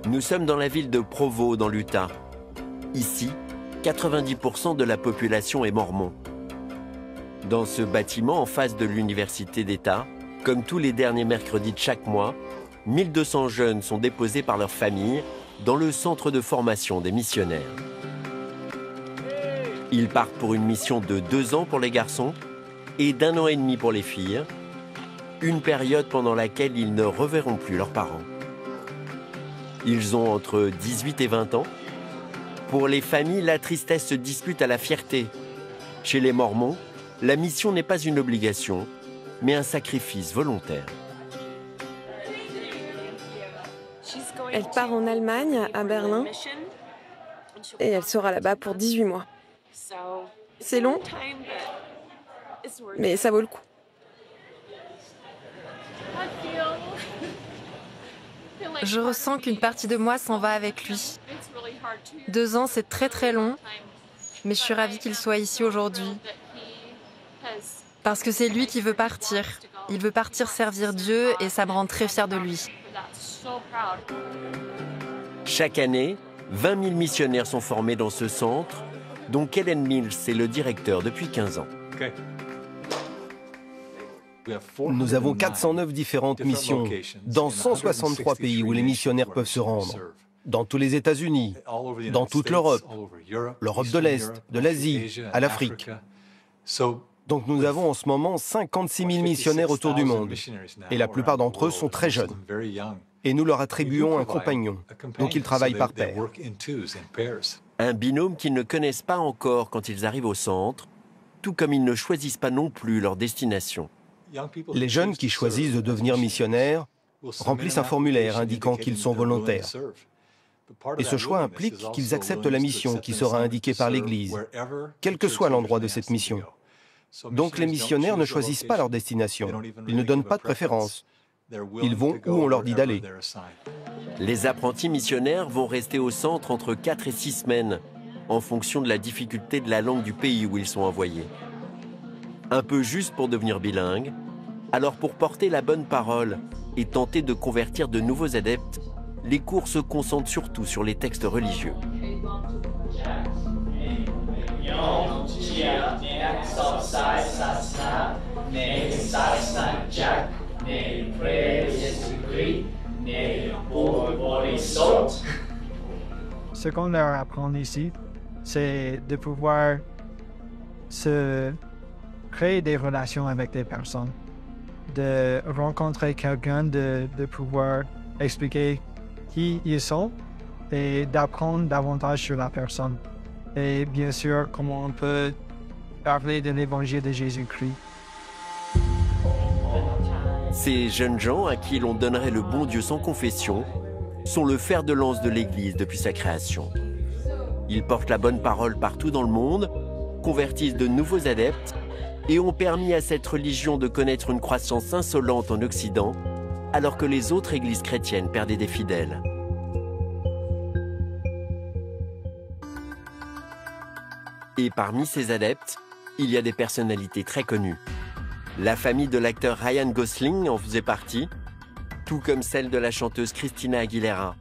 Nous sommes dans la ville de Provo, dans l'Utah. Ici, 90% de la population est mormon. Dans ce bâtiment en face de l'université d'État, comme tous les derniers mercredis de chaque mois, 1200 jeunes sont déposés par leur famille dans le centre de formation des missionnaires. Ils partent pour une mission de 2 ans pour les garçons et d'1 an et demi pour les filles, une période pendant laquelle ils ne reverront plus leurs parents. Ils ont entre 18 et 20 ans. Pour les familles, la tristesse se dispute à la fierté. Chez les Mormons, la mission n'est pas une obligation, mais un sacrifice volontaire. Elle part en Allemagne, à Berlin, et elle sera là-bas pour 18 mois. C'est long, mais ça vaut le coup. Je ressens qu'une partie de moi s'en va avec lui. 2 ans, c'est très très long, mais je suis ravie qu'il soit ici aujourd'hui. Parce que c'est lui qui veut partir. Il veut partir servir Dieu et ça me rend très fière de lui. Chaque année, 20 000 missionnaires sont formés dans ce centre, dont Kellen Mills est le directeur depuis 15 ans. Nous avons 409 différentes missions dans 163 pays où les missionnaires peuvent se rendre. Dans tous les États-Unis, dans toute l'Europe, l'Europe de l'Est, de l'Asie, à l'Afrique. Donc nous avons en ce moment 56 000 missionnaires autour du monde. Et la plupart d'entre eux sont très jeunes. Et nous leur attribuons un compagnon. Donc ils travaillent par pair. Un binôme qu'ils ne connaissent pas encore quand ils arrivent au centre, tout comme ils ne choisissent pas non plus leur destination. Les jeunes qui choisissent de devenir missionnaires remplissent un formulaire indiquant qu'ils sont volontaires. Et ce choix implique qu'ils acceptent la mission qui sera indiquée par l'Église, quel que soit l'endroit de cette mission. Donc les missionnaires ne choisissent pas leur destination, ils ne donnent pas de préférence. Ils vont où on leur dit d'aller. Les apprentis missionnaires vont rester au centre entre 4 et 6 semaines, en fonction de la difficulté de la langue du pays où ils sont envoyés. Un peu juste pour devenir bilingue, alors pour porter la bonne parole et tenter de convertir de nouveaux adeptes, les cours se concentrent surtout sur les textes religieux. Ce qu'on leur apprend ici, c'est de pouvoir se créer des relations avec des personnes, de rencontrer quelqu'un, de pouvoir expliquer qui ils sont et d'apprendre davantage sur la personne. Et bien sûr, comment on peut parler de l'évangile de Jésus-Christ. Ces jeunes gens à qui l'on donnerait le bon Dieu sans confession sont le fer de lance de l'Église depuis sa création. Ils portent la bonne parole partout dans le monde, convertissent de nouveaux adeptes et ont permis à cette religion de connaître une croissance insolente en Occident, alors que les autres églises chrétiennes perdaient des fidèles. Et parmi ces adeptes, il y a des personnalités très connues. La famille de l'acteur Ryan Gosling en faisait partie, tout comme celle de la chanteuse Christina Aguilera.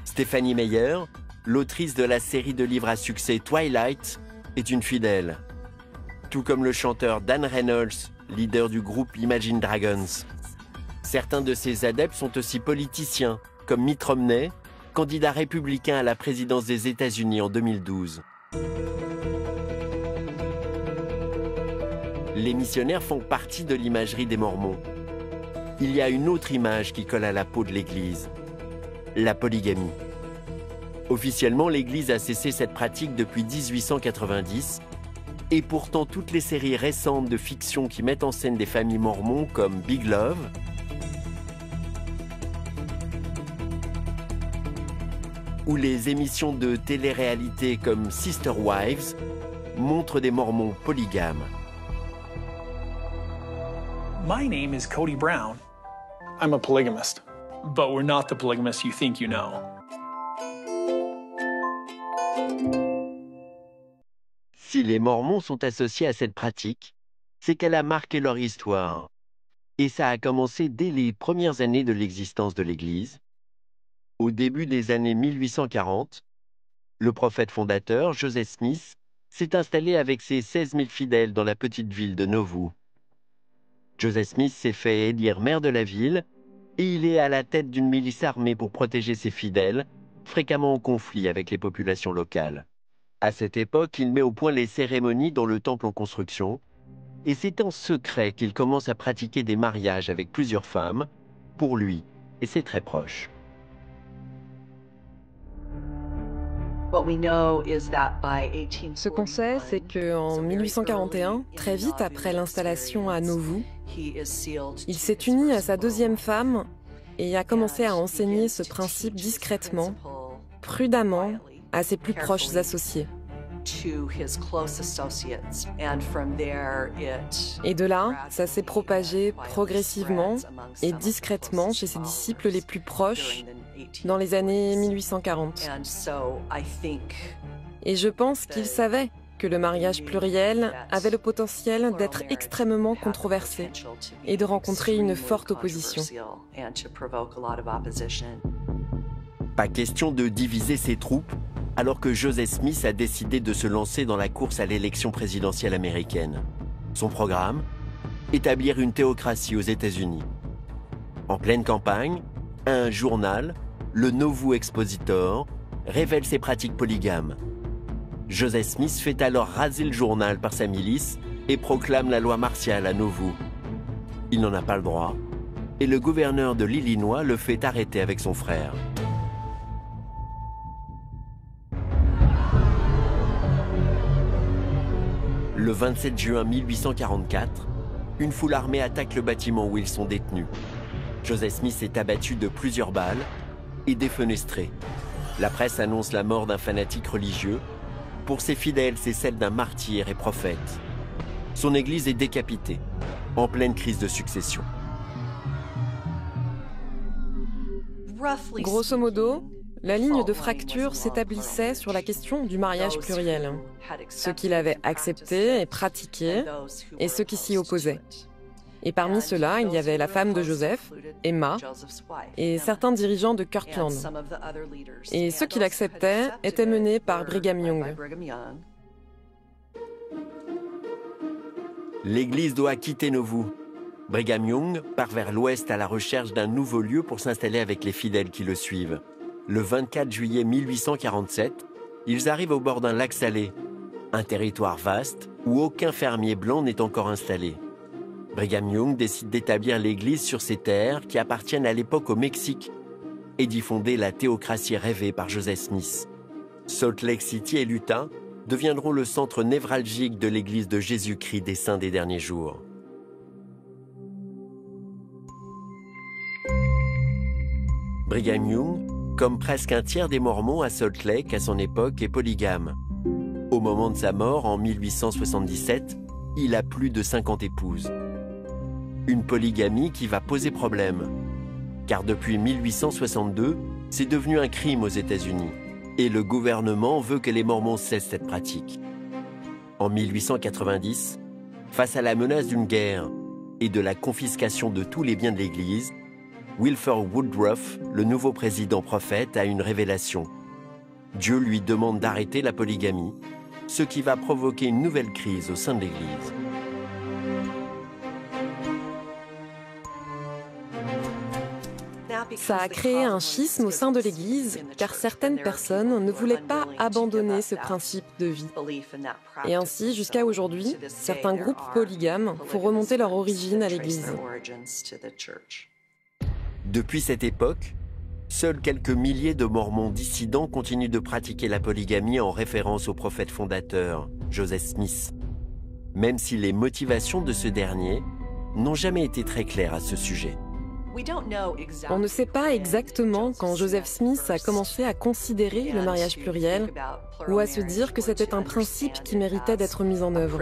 Stephanie Meyer, l'autrice de la série de livres à succès Twilight, est une fidèle. Tout comme le chanteur Dan Reynolds, leader du groupe Imagine Dragons. Certains de ces adeptes sont aussi politiciens, comme Mitt Romney, candidat républicain à la présidence des États-Unis en 2012. Les missionnaires font partie de l'imagerie des Mormons. Il y a une autre image qui colle à la peau de l'Église, la polygamie. Officiellement, l'Église a cessé cette pratique depuis 1890, et pourtant toutes les séries récentes de fiction qui mettent en scène des familles mormons comme Big Love, ou les émissions de télé-réalité comme Sister Wives montrent des Mormons polygames. My name is Cody Brown. I'm a polygamist, but we're not the polygamists you think you know. Si les Mormons sont associés à cette pratique, c'est qu'elle a marqué leur histoire. Et ça a commencé dès les premières années de l'existence de l'Église. Au début des années 1840, le prophète fondateur, Joseph Smith, s'est installé avec ses 16 000 fidèles dans la petite ville de Nauvoo. Joseph Smith s'est fait élire maire de la ville et il est à la tête d'une milice armée pour protéger ses fidèles, fréquemment en conflit avec les populations locales. À cette époque, il met au point les cérémonies dans le temple en construction, et c'est en secret qu'il commence à pratiquer des mariages avec plusieurs femmes, pour lui et ses très proches. Ce qu'on sait, c'est qu'en 1841, très vite après l'installation à Nauvoo, il s'est uni à sa deuxième femme et a commencé à enseigner ce principe discrètement, prudemment, à ses plus proches associés. Et de là, ça s'est propagé progressivement et discrètement chez ses disciples les plus proches dans les années 1840. Et je pense qu'il savait que le mariage pluriel avait le potentiel d'être extrêmement controversé et de rencontrer une forte opposition. Pas question de diviser ses troupes alors que Joseph Smith a décidé de se lancer dans la course à l'élection présidentielle américaine. Son programme ? Établir une théocratie aux États-Unis. En pleine campagne, un journal, le Nauvoo Expositor, révèle ses pratiques polygames. Joseph Smith fait alors raser le journal par sa milice et proclame la loi martiale à Nauvoo. Il n'en a pas le droit, et le gouverneur de l'Illinois le fait arrêter avec son frère. Le 27 juin 1844, une foule armée attaque le bâtiment où ils sont détenus. Joseph Smith est abattu de plusieurs balles et défenestré. La presse annonce la mort d'un fanatique religieux. Pour ses fidèles, c'est celle d'un martyr et prophète. Son église est décapitée, en pleine crise de succession. Grosso modo, la ligne de fracture s'établissait sur la question du mariage pluriel. Ceux qui l'avaient accepté et pratiqué, et ceux qui s'y opposaient. Et parmi ceux-là, il y avait la femme de Joseph, Emma, et certains dirigeants de Kirtland. Et ceux qui l'acceptaient étaient menés par Brigham Young. L'Église doit quitter Nauvoo. Brigham Young part vers l'ouest à la recherche d'un nouveau lieu pour s'installer avec les fidèles qui le suivent. Le 24 juillet 1847, ils arrivent au bord d'un lac salé, un territoire vaste où aucun fermier blanc n'est encore installé. Brigham Young décide d'établir l'église sur ces terres qui appartiennent à l'époque au Mexique et d'y fonder la théocratie rêvée par Joseph Smith. Salt Lake City et l'Utah deviendront le centre névralgique de l'église de Jésus-Christ des Saints des derniers jours. Brigham Young, comme presque un tiers des Mormons à Salt Lake à son époque, est polygame. Au moment de sa mort, en 1877, il a plus de 50 épouses. Une polygamie qui va poser problème, car depuis 1862, c'est devenu un crime aux États-Unis, et le gouvernement veut que les Mormons cessent cette pratique. En 1890, face à la menace d'une guerre et de la confiscation de tous les biens de l'Église, Wilford Woodruff, le nouveau président prophète, a une révélation. Dieu lui demande d'arrêter la polygamie, ce qui va provoquer une nouvelle crise au sein de l'Église. Ça a créé un schisme au sein de l'Église, car certaines personnes ne voulaient pas abandonner ce principe de vie. Et ainsi, jusqu'à aujourd'hui, certains groupes polygames font remonter leur origine à l'Église. Depuis cette époque, seuls quelques milliers de Mormons dissidents continuent de pratiquer la polygamie en référence au prophète fondateur, Joseph Smith, même si les motivations de ce dernier n'ont jamais été très claires à ce sujet. On ne sait pas exactement quand Joseph Smith a commencé à considérer le mariage pluriel ou à se dire que c'était un principe qui méritait d'être mis en œuvre.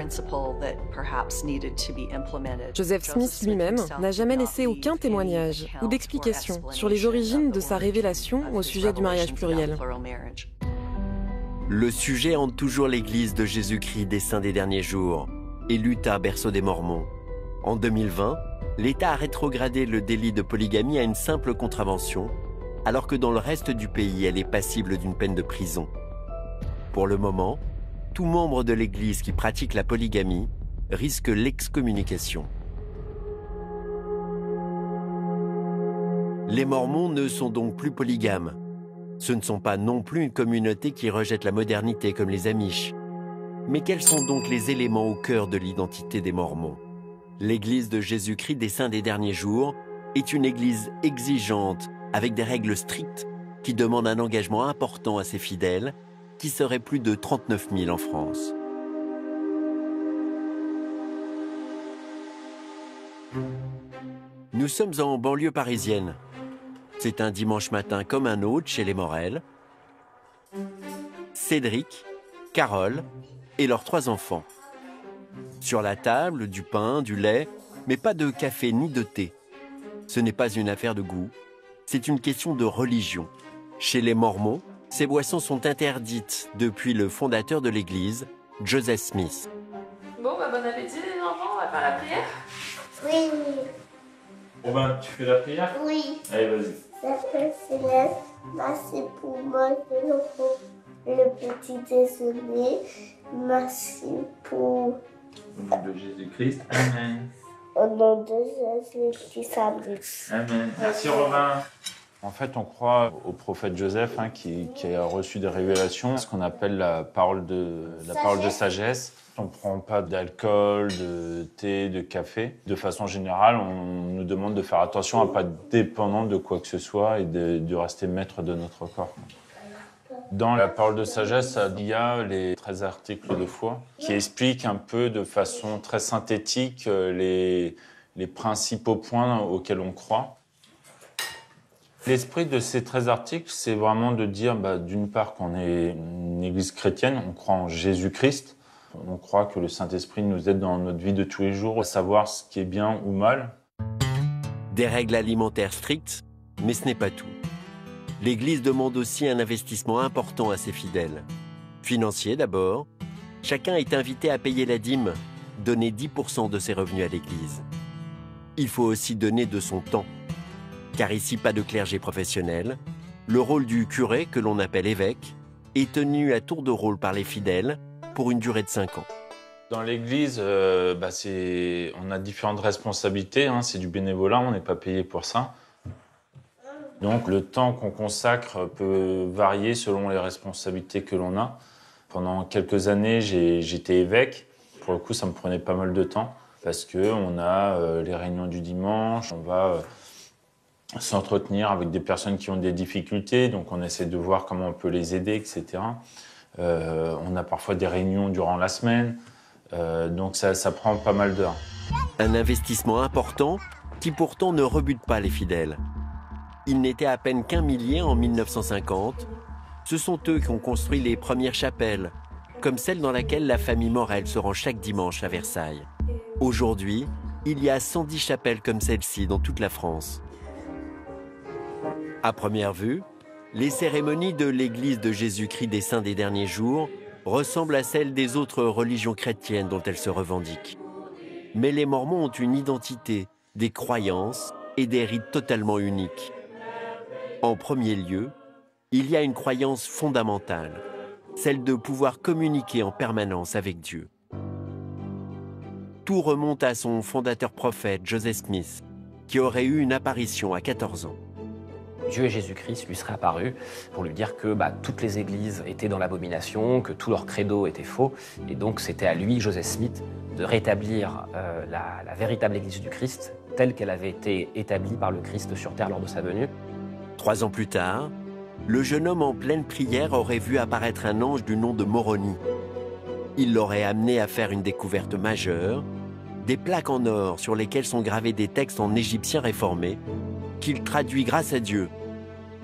Joseph Smith lui-même n'a jamais laissé aucun témoignage ou d'explication sur les origines de sa révélation au sujet du mariage pluriel. Le sujet hante toujours l'Église de Jésus-Christ des Saints des Derniers Jours, élue berceau des Mormons. En 2020, l'État a rétrogradé le délit de polygamie à une simple contravention, alors que dans le reste du pays, elle est passible d'une peine de prison. Pour le moment, tout membre de l'Église qui pratique la polygamie risque l'excommunication. Les Mormons ne sont donc plus polygames. Ce ne sont pas non plus une communauté qui rejette la modernité comme les Amish. Mais quels sont donc les éléments au cœur de l'identité des Mormons? L'Église de Jésus-Christ des Saints des Derniers Jours est une église exigeante, avec des règles strictes, qui demandent un engagement important à ses fidèles, qui seraient plus de 39 000 en France. Nous sommes en banlieue parisienne. C'est un dimanche matin comme un autre chez les Morel. Cédric, Carole et leurs 3 enfants. Sur la table, du pain, du lait, mais pas de café ni de thé. Ce n'est pas une affaire de goût, c'est une question de religion. Chez les Mormons, ces boissons sont interdites depuis le fondateur de l'Église, Joseph Smith. Bon, bon appétit les enfants, on va faire la prière? Oui. Robin, tu fais la prière? Oui. Allez, vas-y. Père céleste, merci pour manger le petit déjeuner. Merci pour... Au nom de Jésus-Christ. Amen. Au nom de Jésus-Christ. Amen. Merci Robin. En fait, on croit au prophète Joseph qui a reçu des révélations, ce qu'on appelle la parole de sagesse. On ne prend pas d'alcool, de thé, de café. De façon générale, on nous demande de faire attention à ne pas être dépendant de quoi que ce soit et de rester maître de notre corps. Dans la parole de sagesse, il y a les 13 articles de foi qui expliquent un peu de façon très synthétique les principaux points auxquels on croit. L'esprit de ces 13 articles, c'est vraiment de dire, d'une part, qu'on est une église chrétienne, on croit en Jésus-Christ, on croit que le Saint-Esprit nous aide dans notre vie de tous les jours à savoir ce qui est bien ou mal. Des règles alimentaires strictes, mais ce n'est pas tout. L'Église demande aussi un investissement important à ses fidèles. Financier d'abord, chacun est invité à payer la dîme, donner 10% de ses revenus à l'Église. Il faut aussi donner de son temps, car ici pas de clergé professionnel. Le rôle du curé, que l'on appelle évêque, est tenu à tour de rôle par les fidèles pour une durée de 5 ans. Dans l'Église, on a différentes responsabilités, c'est du bénévolat, on n'est pas payé pour ça. Donc le temps qu'on consacre peut varier selon les responsabilités que l'on a. Pendant quelques années, j'étais évêque. Pour le coup, ça me prenait pas mal de temps parce qu'on a les réunions du dimanche, on va s'entretenir avec des personnes qui ont des difficultés, donc on essaie de voir comment on peut les aider, etc. On a parfois des réunions durant la semaine, donc ça prend pas mal d'heures. Un investissement important qui pourtant ne rebute pas les fidèles. Ils n'étaient à peine qu'un millier en 1950. Ce sont eux qui ont construit les premières chapelles, comme celle dans laquelle la famille Morel se rend chaque dimanche à Versailles. Aujourd'hui, il y a 110 chapelles comme celle-ci dans toute la France. À première vue, les cérémonies de l'Église de Jésus-Christ des Saints des Derniers Jours ressemblent à celles des autres religions chrétiennes dont elles se revendiquent. Mais les Mormons ont une identité, des croyances et des rites totalement uniques. En premier lieu, il y a une croyance fondamentale, celle de pouvoir communiquer en permanence avec Dieu. Tout remonte à son fondateur prophète, Joseph Smith, qui aurait eu une apparition à 14 ans. Dieu et Jésus-Christ lui seraient apparus pour lui dire que toutes les églises étaient dans l'abomination, que tout leur credo était faux. Et donc c'était à lui, Joseph Smith, de rétablir la véritable église du Christ, telle qu'elle avait été établie par le Christ sur terre lors de sa venue. 3 ans plus tard, le jeune homme en pleine prière aurait vu apparaître un ange du nom de Moroni. Il l'aurait amené à faire une découverte majeure, des plaques en or sur lesquelles sont gravés des textes en égyptien réformé, qu'il traduit grâce à Dieu.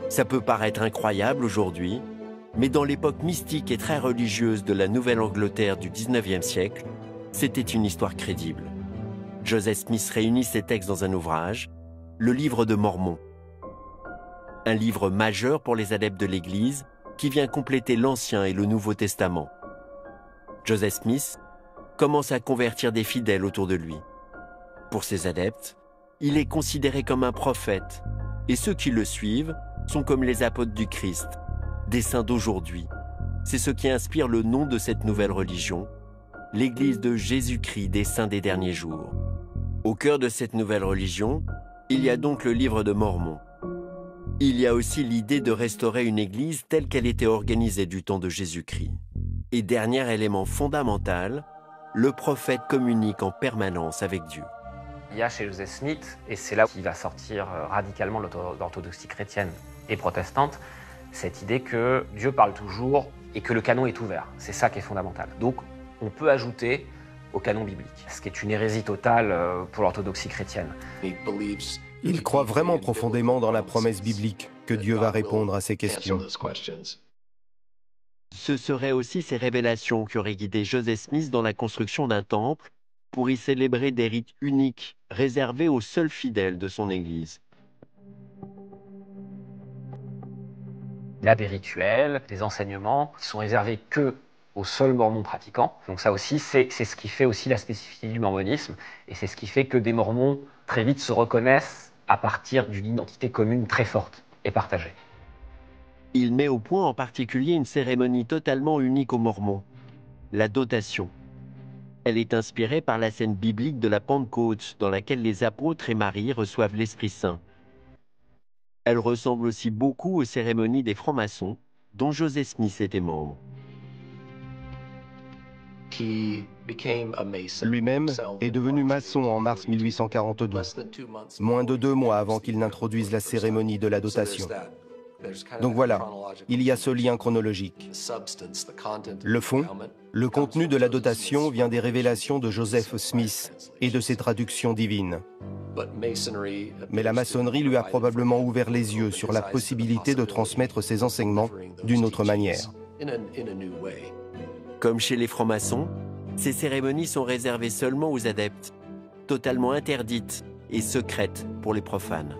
Ça peut paraître incroyable aujourd'hui, mais dans l'époque mystique et très religieuse de la Nouvelle-Angleterre du 19e siècle, c'était une histoire crédible. Joseph Smith réunit ces textes dans un ouvrage, le Livre de Mormon. Un livre majeur pour les adeptes de l'Église qui vient compléter l'Ancien et le Nouveau Testament. Joseph Smith commence à convertir des fidèles autour de lui. Pour ses adeptes, il est considéré comme un prophète, et ceux qui le suivent sont comme les apôtres du Christ, des saints d'aujourd'hui. C'est ce qui inspire le nom de cette nouvelle religion, l'Église de Jésus-Christ des saints des derniers jours. Au cœur de cette nouvelle religion, il y a donc le Livre de Mormon. Il y a aussi l'idée de restaurer une Église telle qu'elle était organisée du temps de Jésus-Christ. Et dernier élément fondamental, le prophète communique en permanence avec Dieu. Il y a chez Joseph Smith, et c'est là qu'il va sortir radicalement l'orthodoxie chrétienne et protestante, cette idée que Dieu parle toujours et que le canon est ouvert. C'est ça qui est fondamental. Donc on peut ajouter au canon biblique, ce qui est une hérésie totale pour l'orthodoxie chrétienne. Il croit vraiment profondément dans la promesse biblique que Dieu va répondre à ces questions. Ce seraient aussi ces révélations qui auraient guidé Joseph Smith dans la construction d'un temple pour y célébrer des rites uniques réservés aux seuls fidèles de son Église. Il a des rituels, des enseignements qui sont réservés que aux seuls mormons pratiquants. Donc ça aussi, c'est ce qui fait aussi la spécificité du mormonisme, et c'est ce qui fait que des mormons très vite se reconnaissent à partir d'une identité commune très forte et partagée. Il met au point en particulier une cérémonie totalement unique aux Mormons, la dotation. Elle est inspirée par la scène biblique de la Pentecôte dans laquelle les apôtres et Marie reçoivent l'Esprit Saint. Elle ressemble aussi beaucoup aux cérémonies des francs-maçons dont Joseph Smith était membre. Lui-même est devenu maçon en mars 1842, moins de 2 mois avant qu'il n'introduise la cérémonie de la dotation. Donc voilà, il y a ce lien chronologique. Le fond, le contenu de la dotation vient des révélations de Joseph Smith et de ses traductions divines. Mais la maçonnerie lui a probablement ouvert les yeux sur la possibilité de transmettre ses enseignements d'une autre manière. Comme chez les francs-maçons, ces cérémonies sont réservées seulement aux adeptes, totalement interdites et secrètes pour les profanes.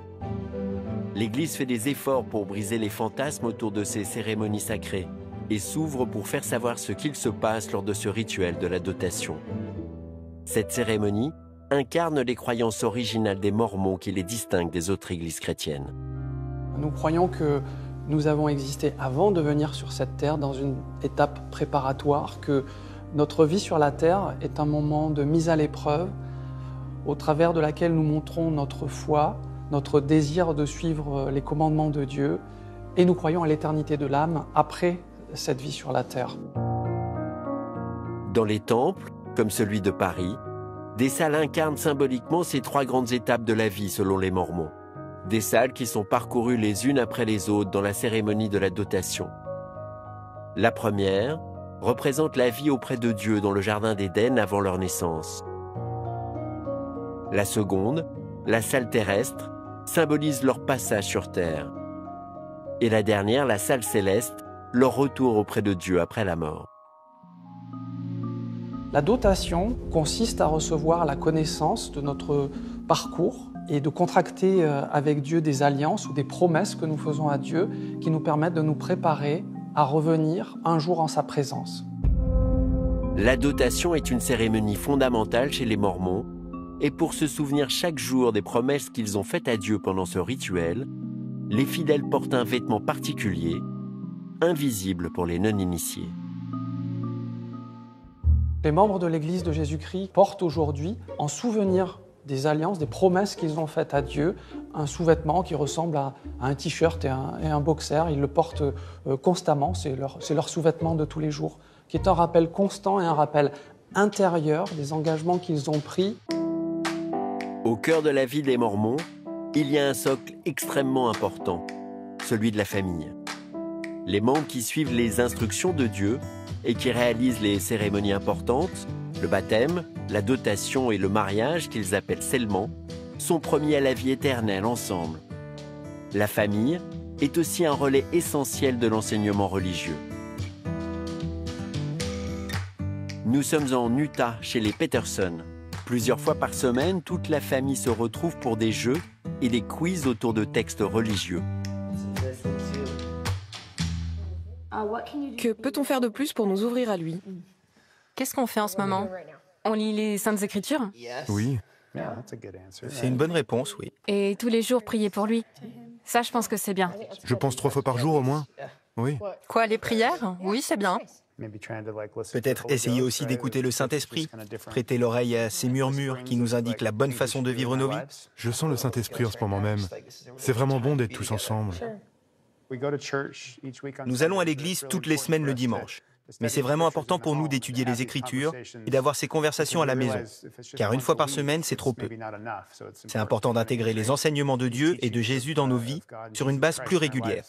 L'Église fait des efforts pour briser les fantasmes autour de ces cérémonies sacrées et s'ouvre pour faire savoir ce qu'il se passe lors de ce rituel de la dotation. Cette cérémonie incarne les croyances originales des Mormons qui les distinguent des autres églises chrétiennes. Nous croyons que nous avons existé avant de venir sur cette terre dans une étape préparatoire, que notre vie sur la terre est un moment de mise à l'épreuve au travers de laquelle nous montrons notre foi, notre désir de suivre les commandements de Dieu, et nous croyons à l'éternité de l'âme après cette vie sur la terre. Dans les temples, comme celui de Paris, des salles incarnent symboliquement ces 3 grandes étapes de la vie selon les Mormons. Des salles qui sont parcourues les unes après les autres dans la cérémonie de la dotation. La première représente la vie auprès de Dieu dans le jardin d'Éden avant leur naissance. La seconde, la salle terrestre, symbolise leur passage sur terre. Et la dernière, la salle céleste, leur retour auprès de Dieu après la mort. La dotation consiste à recevoir la connaissance de notre parcours et de contracter avec Dieu des alliances ou des promesses que nous faisons à Dieu qui nous permettent de nous préparer à revenir un jour en sa présence. La dotation est une cérémonie fondamentale chez les Mormons, et pour se souvenir chaque jour des promesses qu'ils ont faites à Dieu pendant ce rituel, les fidèles portent un vêtement particulier, invisible pour les non-initiés. Les membres de l'Église de Jésus-Christ portent aujourd'hui, en souvenir des alliances, des promesses qu'ils ont faites à Dieu, un sous-vêtement qui ressemble à un t-shirt et un boxer. Ils le portent constamment, c'est leur sous-vêtement de tous les jours, qui est un rappel constant et un rappel intérieur des engagements qu'ils ont pris. Au cœur de la vie des Mormons, il y a un socle extrêmement important, celui de la famille. Les membres qui suivent les instructions de Dieu et qui réalisent les cérémonies importantes, le baptême, la dotation et le mariage qu'ils appellent scellement, sont promis à la vie éternelle ensemble, La famille est aussi un relais essentiel de l'enseignement religieux. Nous sommes en Utah, chez les Peterson. Plusieurs fois par semaine, toute la famille se retrouve pour des jeux et des quiz autour de textes religieux. Que peut-on faire de plus pour nous ouvrir à lui? Qu'est-ce qu'on fait en ce moment? On lit les Saintes Écritures? Oui. C'est une bonne réponse, oui. Et tous les jours prier pour lui? Ça, je pense que c'est bien. Je pense 3 fois par jour au moins. Oui. Quoi, les prières? Oui, c'est bien. Peut-être essayer aussi d'écouter le Saint-Esprit, prêter l'oreille à ces murmures qui nous indiquent la bonne façon de vivre nos vies. Je sens le Saint-Esprit en ce moment même. C'est vraiment bon d'être tous ensemble. Nous allons à l'église toutes les semaines le dimanche. Mais c'est vraiment important pour nous d'étudier les Écritures et d'avoir ces conversations à la maison, car une fois par semaine, c'est trop peu. C'est important d'intégrer les enseignements de Dieu et de Jésus dans nos vies sur une base plus régulière.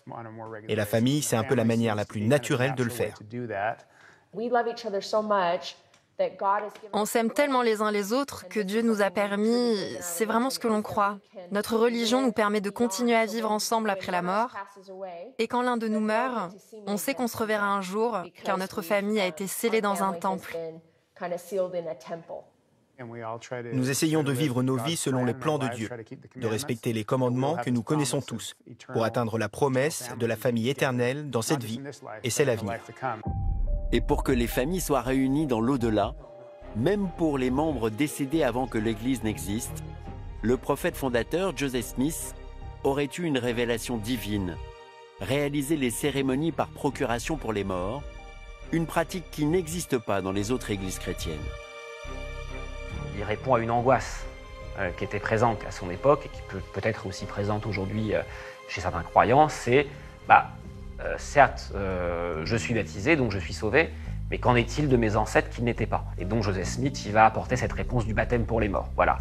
Et la famille, c'est un peu la manière la plus naturelle de le faire. On s'aime tellement les uns les autres que Dieu nous a permis, c'est vraiment ce que l'on croit. Notre religion nous permet de continuer à vivre ensemble après la mort. Et quand l'un de nous meurt, on sait qu'on se reverra un jour, car notre famille a été scellée dans un temple. Nous essayons de vivre nos vies selon les plans de Dieu, de respecter les commandements que nous connaissons tous, pour atteindre la promesse de la famille éternelle dans cette vie et celle à venir. Et pour que les familles soient réunies dans l'au-delà, même pour les membres décédés avant que l'Église n'existe, le prophète fondateur Joseph Smith aurait eu une révélation divine, réaliser les cérémonies par procuration pour les morts, une pratique qui n'existe pas dans les autres églises chrétiennes. Il répond à une angoisse qui était présente à son époque et qui peut peut-être aussi présente aujourd'hui chez certains croyants, c'est certes, je suis baptisé, donc je suis sauvé, mais qu'en est-il de mes ancêtres qui n'étaient pas? Et donc Joseph Smith, il va apporter cette réponse du baptême pour les morts. Voilà.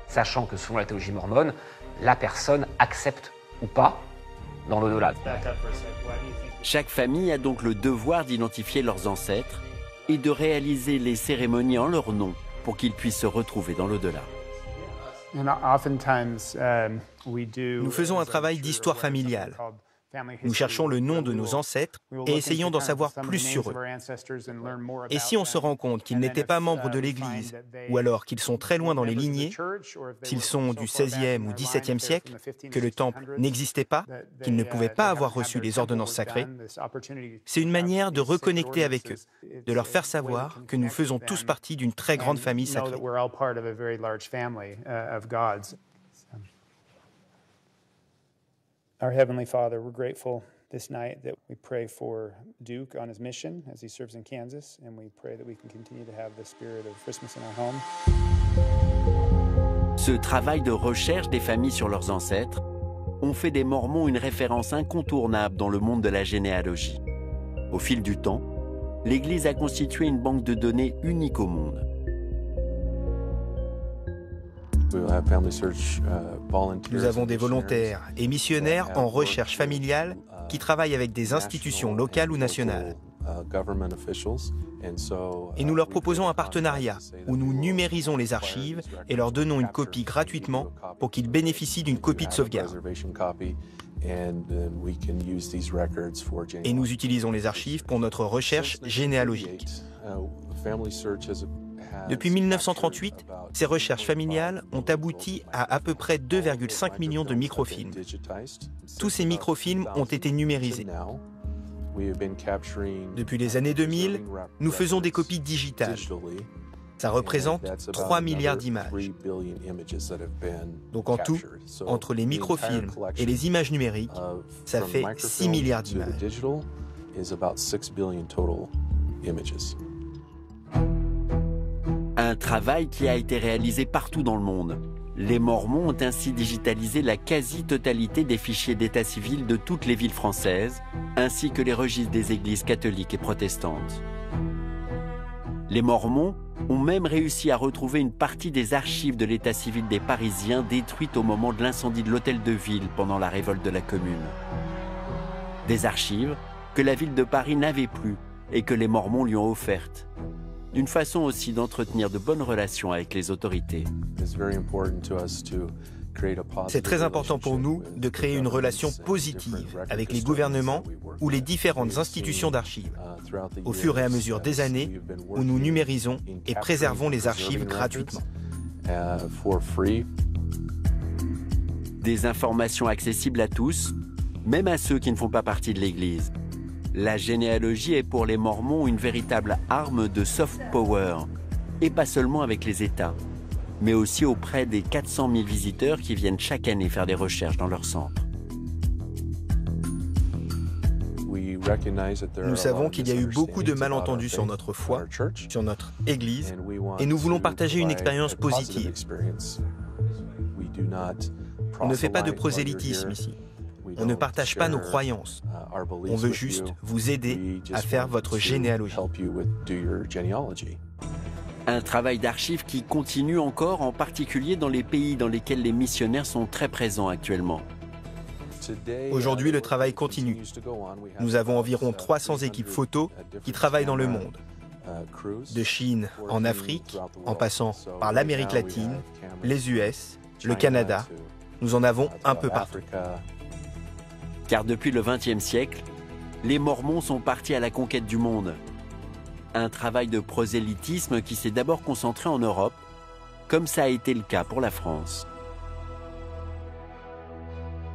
Sachant que selon la théologie mormone, la personne accepte ou pas dans l'au-delà. Chaque famille a donc le devoir d'identifier leurs ancêtres et de réaliser les cérémonies en leur nom pour qu'ils puissent se retrouver dans l'au-delà. Nous faisons un travail d'histoire familiale. Nous cherchons le nom de nos ancêtres et essayons d'en savoir plus sur eux. Et si on se rend compte qu'ils n'étaient pas membres de l'Église, ou alors qu'ils sont très loin dans les lignées, s'ils sont du XVIe ou XVIIe siècle, que le temple n'existait pas, qu'ils ne pouvaient pas avoir reçu les ordonnances sacrées, c'est une manière de reconnecter avec eux, de leur faire savoir que nous faisons tous partie d'une très grande famille sacrée. Our Heavenly Father, we're grateful this night that we pray for Duke on his mission as he serves in Kansas, and we pray that we can continue to have the spirit of Christmas in our home. Ce travail de recherche des familles sur leurs ancêtres ont fait des Mormons une référence incontournable dans le monde de la généalogie. Au fil du temps, l'Église a constitué une banque de données unique au monde. Nous avons des volontaires et missionnaires en recherche familiale qui travaillent avec des institutions locales ou nationales. Et nous leur proposons un partenariat où nous numérisons les archives et leur donnons une copie gratuitement pour qu'ils bénéficient d'une copie de sauvegarde. Et nous utilisons les archives pour notre recherche généalogique. Depuis 1938, ces recherches familiales ont abouti à peu près 2,5 millions de microfilms. Tous ces microfilms ont été numérisés. Depuis les années 2000, nous faisons des copies digitales. Ça représente 3 milliards d'images. Donc en tout, entre les microfilms et les images numériques, ça fait 6 milliards d'images. Un travail qui a été réalisé partout dans le monde. Les Mormons ont ainsi digitalisé la quasi-totalité des fichiers d'état civil de toutes les villes françaises, ainsi que les registres des églises catholiques et protestantes. Les Mormons ont même réussi à retrouver une partie des archives de l'état civil des Parisiens détruites au moment de l'incendie de l'hôtel de ville pendant la révolte de la Commune. Des archives que la ville de Paris n'avait plus et que les Mormons lui ont offertes. une façon aussi d'entretenir de bonnes relations avec les autorités. C'est très important pour nous de créer une relation positive avec les gouvernements ou les différentes institutions d'archives, au fur et à mesure des années où nous numérisons et préservons les archives gratuitement. Des informations accessibles à tous, même à ceux qui ne font pas partie de l'Église. La généalogie est pour les Mormons une véritable arme de soft power, et pas seulement avec les États, mais aussi auprès des 400 000 visiteurs qui viennent chaque année faire des recherches dans leur centre. Nous savons qu'il y a eu beaucoup de malentendus sur notre foi, sur notre Église, et nous voulons partager une expérience positive. On ne fait pas de prosélytisme ici. On ne partage pas nos croyances. On veut juste vous aider à faire votre généalogie. Un travail d'archives qui continue encore, en particulier dans les pays dans lesquels les missionnaires sont très présents actuellement. Aujourd'hui, le travail continue. Nous avons environ 300 équipes photos qui travaillent dans le monde. De Chine en Afrique, en passant par l'Amérique latine, les US, le Canada, nous en avons un peu partout. Car depuis le XXe siècle, les Mormons sont partis à la conquête du monde. Un travail de prosélytisme qui s'est d'abord concentré en Europe, comme ça a été le cas pour la France.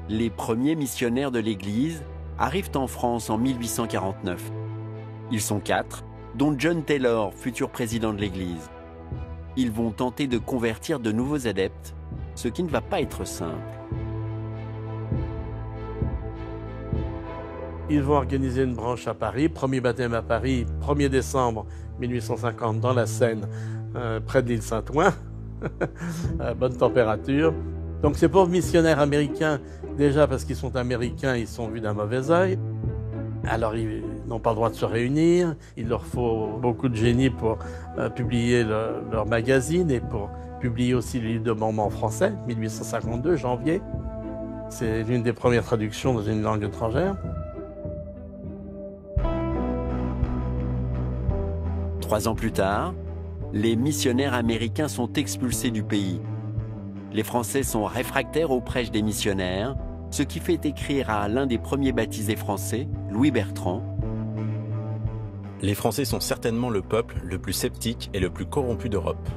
Les premiers missionnaires de l'Église arrivent en France en 1849. Ils sont 4, dont John Taylor, futur président de l'Église. Ils vont tenter de convertir de nouveaux adeptes, ce qui ne va pas être simple. Ils vont organiser une branche à Paris, premier baptême à Paris, 1er décembre 1850 dans la Seine, près de l'île Saint-Ouen, bonne température. Donc ces pauvres missionnaires américains, déjà parce qu'ils sont américains, ils sont vus d'un mauvais œil. Alors ils n'ont pas le droit de se réunir, il leur faut beaucoup de génie pour publier leur magazine et pour publier aussi le livre de Mormon en français, 1852, janvier. C'est l'une des premières traductions dans une langue étrangère. 3 ans plus tard, les missionnaires américains sont expulsés du pays. Les Français sont réfractaires aux prêches des missionnaires, ce qui fait écrire à l'un des premiers baptisés français, Louis Bertrand. Les Français sont certainement le peuple le plus sceptique et le plus corrompu d'Europe.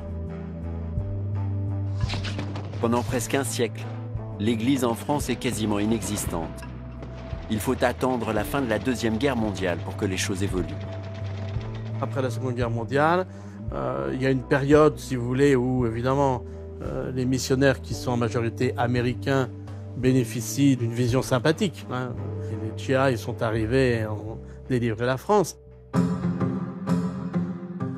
Pendant presque un siècle, l'Église en France est quasiment inexistante. Il faut attendre la fin de la Deuxième Guerre mondiale pour que les choses évoluent. Après la Seconde Guerre mondiale, il y a une période, si vous voulez, où évidemment les missionnaires qui sont en majorité américains bénéficient d'une vision sympathique. Et les GI sont arrivés à délivrer la France.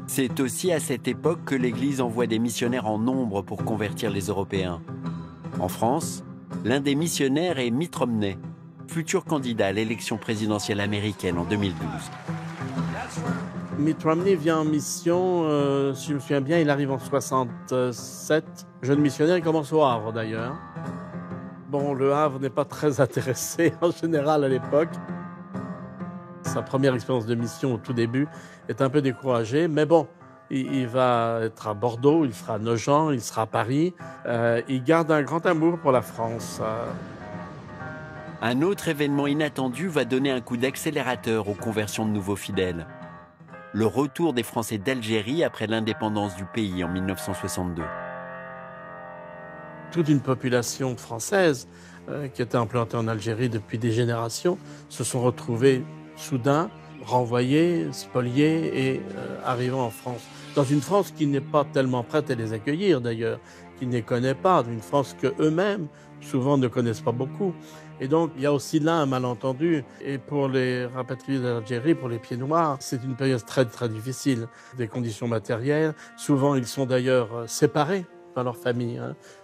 C'est aussi à cette époque que l'Église envoie des missionnaires en nombre pour convertir les Européens. En France, l'un des missionnaires est Mitt Romney, futur candidat à l'élection présidentielle américaine en 2012. Mitt Romney vient en mission, si je me souviens bien, il arrive en 67. Jeune missionnaire, il commence au Havre d'ailleurs. Bon, le Havre n'est pas très intéressé en général à l'époque. Sa première expérience de mission au tout début est un peu découragée, mais bon, il va être à Bordeaux, il sera à Nogent, il sera à Paris. Il garde un grand amour pour la France. Un autre événement inattendu va donner un coup d'accélérateur aux conversions de nouveaux fidèles. Le retour des Français d'Algérie après l'indépendance du pays en 1962. Toute une population française qui était implantée en Algérie depuis des générations se sont retrouvés soudain, renvoyés, spoliés et arrivant en France. Dans une France qui n'est pas tellement prête à les accueillir d'ailleurs, qui ne les connaît pas, d'une France qu'eux-mêmes souvent ne connaissent pas beaucoup. Et donc, il y a aussi là un malentendu. Et pour les rapatriés d'Algérie, pour les pieds noirs, c'est une période très, très difficile. Des conditions matérielles. Souvent, ils sont d'ailleurs séparés dans leur famille,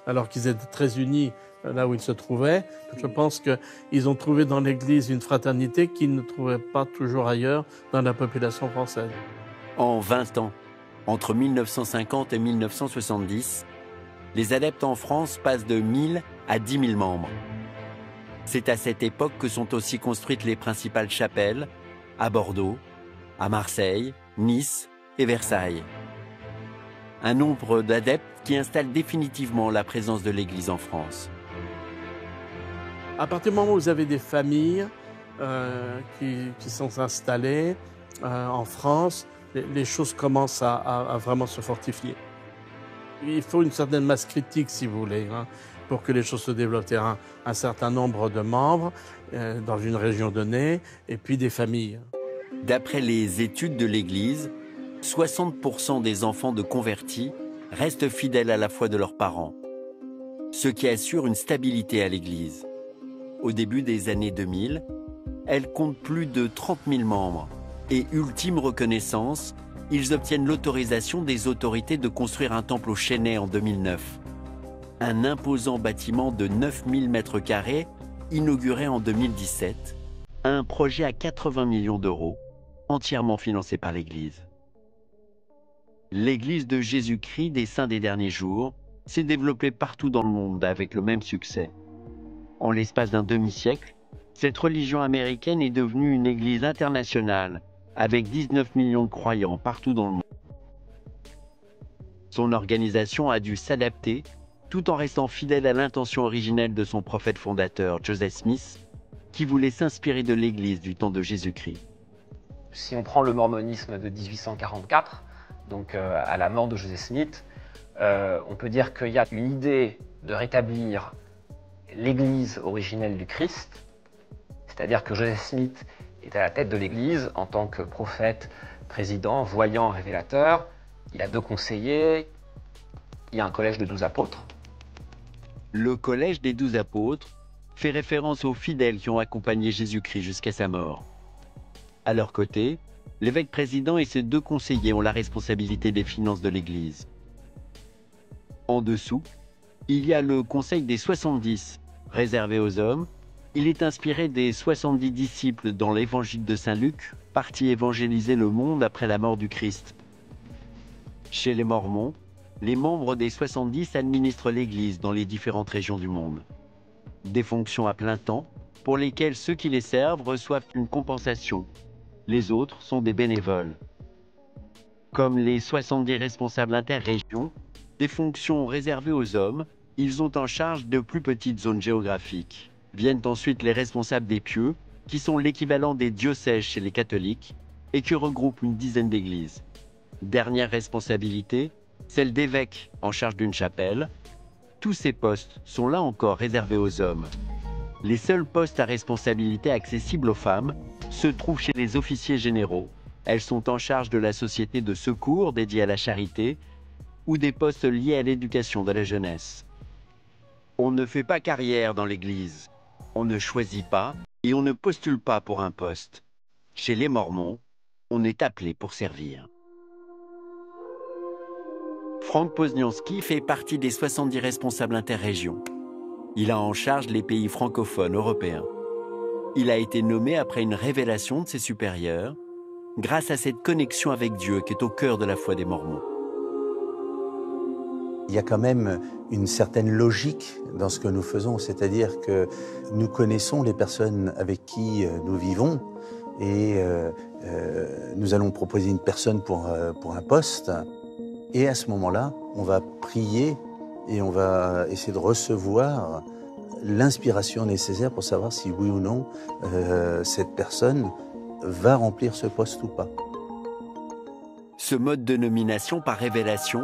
alors qu'ils étaient très unis là où ils se trouvaient. Je pense qu'ils ont trouvé dans l'Église une fraternité qu'ils ne trouvaient pas toujours ailleurs dans la population française. En 20 ans, entre 1950 et 1970, les adeptes en France passent de 1000 à 10 000 membres. C'est à cette époque que sont aussi construites les principales chapelles, à Bordeaux, à Marseille, Nice et Versailles. Un nombre d'adeptes qui installe définitivement la présence de l'Église en France. À partir du moment où vous avez des familles qui sont installées en France, les choses commencent à vraiment se fortifier. Il faut une certaine masse critique, si vous voulez, pour que les choses se développent. Un certain nombre de membres dans une région donnée, et puis des familles. D'après les études de l'Église, 60% des enfants de convertis restent fidèles à la foi de leurs parents, ce qui assure une stabilité à l'Église. Au début des années 2000, elle compte plus de 30 000 membres et, ultime reconnaissance, ils obtiennent l'autorisation des autorités de construire un temple au Chesnay en 2009. Un imposant bâtiment de 9000 m², inauguré en 2017, un projet à 80 millions d'euros, entièrement financé par l'Église. L'Église de Jésus-Christ des Saints des Derniers Jours s'est développée partout dans le monde avec le même succès. En l'espace d'un demi-siècle, cette religion américaine est devenue une église internationale avec 19 millions de croyants partout dans le monde. Son organisation a dû s'adapter tout en restant fidèle à l'intention originelle de son prophète fondateur, Joseph Smith, qui voulait s'inspirer de l'église du temps de Jésus-Christ. Si on prend le mormonisme de 1844, donc à la mort de Joseph Smith, on peut dire qu'il y a une idée de rétablir l'église originelle du Christ, c'est-à-dire que Joseph Smith est à la tête de l'église en tant que prophète, président, voyant, révélateur. Il a 2 conseillers, il y a un collège de 12 apôtres. Le collège des 12 apôtres fait référence aux fidèles qui ont accompagné Jésus-Christ jusqu'à sa mort. À leur côté, l'évêque président et ses 2 conseillers ont la responsabilité des finances de l'Église. En dessous, il y a le Conseil des 70, réservé aux hommes. Il est inspiré des 70 disciples dans l'Évangile de Saint Luc, partis évangéliser le monde après la mort du Christ. Chez les Mormons, les membres des 70 administrent l'Église dans les différentes régions du monde. Des fonctions à plein temps, pour lesquelles ceux qui les servent reçoivent une compensation. Les autres sont des bénévoles. Comme les 70 responsables interrégions, des fonctions réservées aux hommes, ils ont en charge de plus petites zones géographiques. Viennent ensuite les responsables des pieux, qui sont l'équivalent des diocèses chez les catholiques, et qui regroupent une dizaine d'églises. Dernière responsabilité, celle d'évêque en charge d'une chapelle. Tous ces postes sont là encore réservés aux hommes. Les seuls postes à responsabilité accessibles aux femmes se trouvent chez les officiers généraux. Elles sont en charge de la société de secours dédiée à la charité ou des postes liés à l'éducation de la jeunesse. On ne fait pas carrière dans l'Église. On ne choisit pas et on ne postule pas pour un poste. Chez les Mormons, on est appelé pour servir. Frank Posnianski fait partie des 70 responsables interrégions. Il a en charge les pays francophones européens. Il a été nommé après une révélation de ses supérieurs, grâce à cette connexion avec Dieu qui est au cœur de la foi des Mormons. Il y a quand même une certaine logique dans ce que nous faisons, c'est-à-dire que nous connaissons les personnes avec qui nous vivons et nous allons proposer une personne pour un poste. Et à ce moment-là, on va prier et on va essayer de recevoir l'inspiration nécessaire pour savoir si oui ou non cette personne va remplir ce poste ou pas. Ce mode de nomination par révélation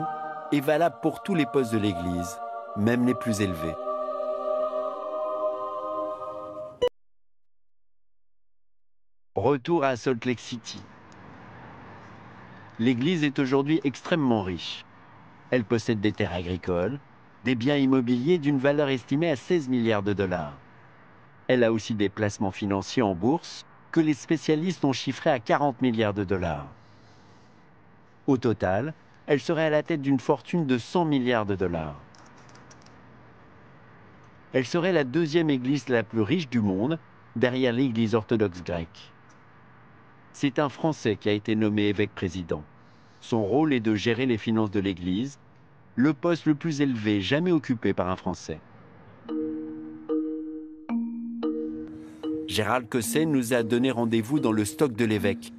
est valable pour tous les postes de l'Église, même les plus élevés. Retour à Salt Lake City. L'Église est aujourd'hui extrêmement riche. Elle possède des terres agricoles, des biens immobiliers d'une valeur estimée à 16 milliards de dollars. Elle a aussi des placements financiers en bourse que les spécialistes ont chiffrés à 40 milliards de dollars. Au total, elle serait à la tête d'une fortune de 100 milliards de dollars. Elle serait la 2e église la plus riche du monde, derrière l'Église orthodoxe grecque. C'est un Français qui a été nommé évêque-président. Son rôle est de gérer les finances de l'Église, le poste le plus élevé jamais occupé par un Français. Gérald Cosset nous a donné rendez-vous dans le stock de l'évêque.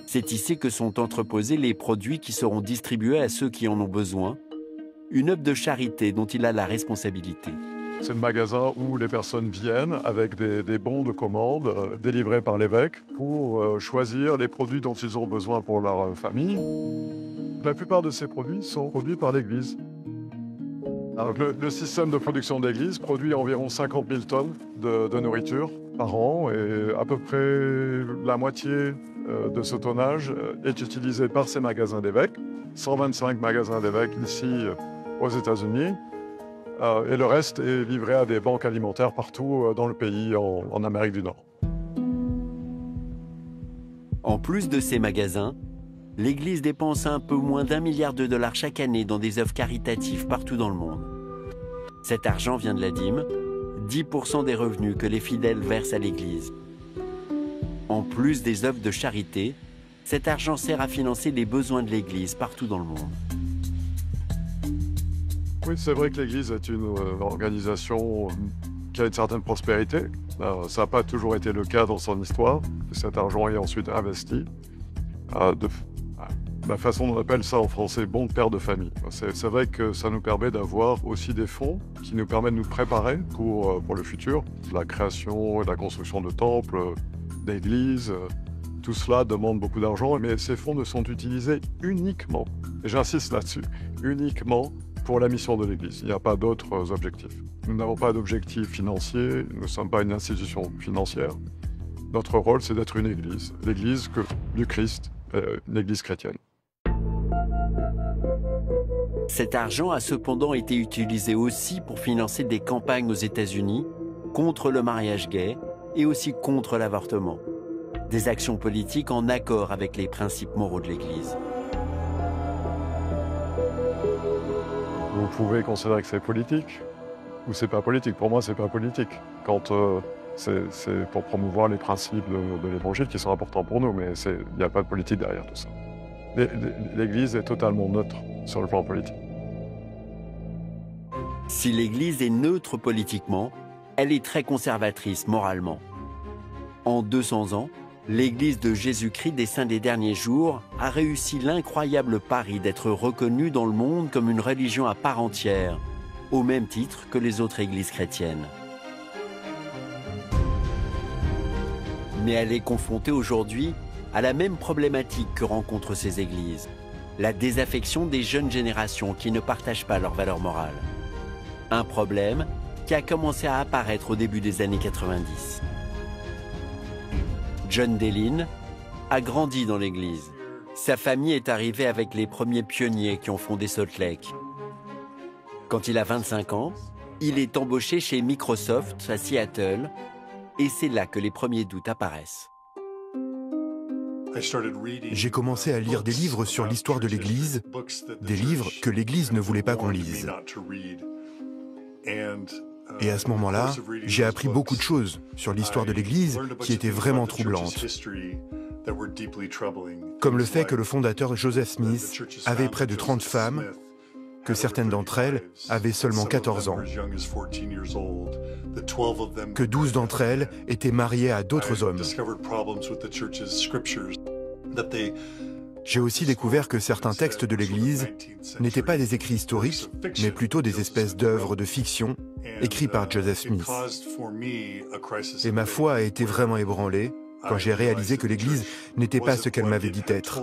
C'est ici que sont entreposés les produits qui seront distribués à ceux qui en ont besoin, une œuvre de charité dont il a la responsabilité. C'est le magasin où les personnes viennent avec des bons de commande délivrés par l'évêque pour choisir les produits dont ils ont besoin pour leur famille. La plupart de ces produits sont produits par l'Église. Le système de production de l'Église produit environ 50 000 tonnes de nourriture par an et à peu près la moitié de ce tonnage est utilisé par ces magasins d'évêques. 125 magasins d'évêques ici aux États-Unis. Et le reste est livré à des banques alimentaires partout dans le pays, en Amérique du Nord. En plus de ces magasins, l'Église dépense un peu moins d'1 milliard de dollars chaque année dans des œuvres caritatives partout dans le monde. Cet argent vient de la dîme, 10% des revenus que les fidèles versent à l'Église. En plus des œuvres de charité, cet argent sert à financer les besoins de l'Église partout dans le monde. Oui, c'est vrai que l'Église est une organisation qui a une certaine prospérité. Ça n'a pas toujours été le cas dans son histoire. Cet argent est ensuite investi de la façon dont on appelle ça en français, bon père de famille. C'est vrai que ça nous permet d'avoir aussi des fonds qui nous permettent de nous préparer pour le futur. La création et la construction de temples, d'églises, tout cela demande beaucoup d'argent, mais ces fonds ne sont utilisés uniquement, et j'insiste là-dessus, uniquement pour la mission de l'Église. Il n'y a pas d'autres objectifs. Nous n'avons pas d'objectif financier, nous ne sommes pas une institution financière. Notre rôle, c'est d'être une Église, l'Église du Christ, une Église chrétienne. Cet argent a cependant été utilisé aussi pour financer des campagnes aux États-Unis contre le mariage gay et aussi contre l'avortement. Des actions politiques en accord avec les principes moraux de l'Église. Vous pouvez considérer que c'est politique ou c'est pas politique. Pour moi, c'est pas politique. Quand c'est pour promouvoir les principes de l'Évangile qui sont importants pour nous, mais il n'y a pas de politique derrière tout ça. L'Église est totalement neutre sur le plan politique. Si l'Église est neutre politiquement, elle est très conservatrice moralement. En 200 ans, l'Église de Jésus-Christ des Saints des Derniers Jours a réussi l'incroyable pari d'être reconnue dans le monde comme une religion à part entière, au même titre que les autres églises chrétiennes. Mais elle est confrontée aujourd'hui à la même problématique que rencontrent ces églises, la désaffection des jeunes générations qui ne partagent pas leurs valeurs morales. Un problème qui a commencé à apparaître au début des années 90. John Dehlin a grandi dans l'église. Sa famille est arrivée avec les premiers pionniers qui ont fondé Salt Lake. Quand il a 25 ans, il est embauché chez Microsoft à Seattle et c'est là que les premiers doutes apparaissent. J'ai commencé à lire des livres sur l'histoire de l'Église, des livres que l'Église ne voulait pas qu'on lise. Et à ce moment-là, j'ai appris beaucoup de choses sur l'histoire de l'Église qui étaient vraiment troublantes. Comme le fait que le fondateur Joseph Smith avait près de 30 femmes, que certaines d'entre elles avaient seulement 14 ans, que 12 d'entre elles étaient mariées à d'autres hommes. J'ai aussi découvert que certains textes de l'Église n'étaient pas des écrits historiques, mais plutôt des espèces d'œuvres de fiction écrits par Joseph Smith. Et ma foi a été vraiment ébranlée quand j'ai réalisé que l'Église n'était pas ce qu'elle m'avait dit être.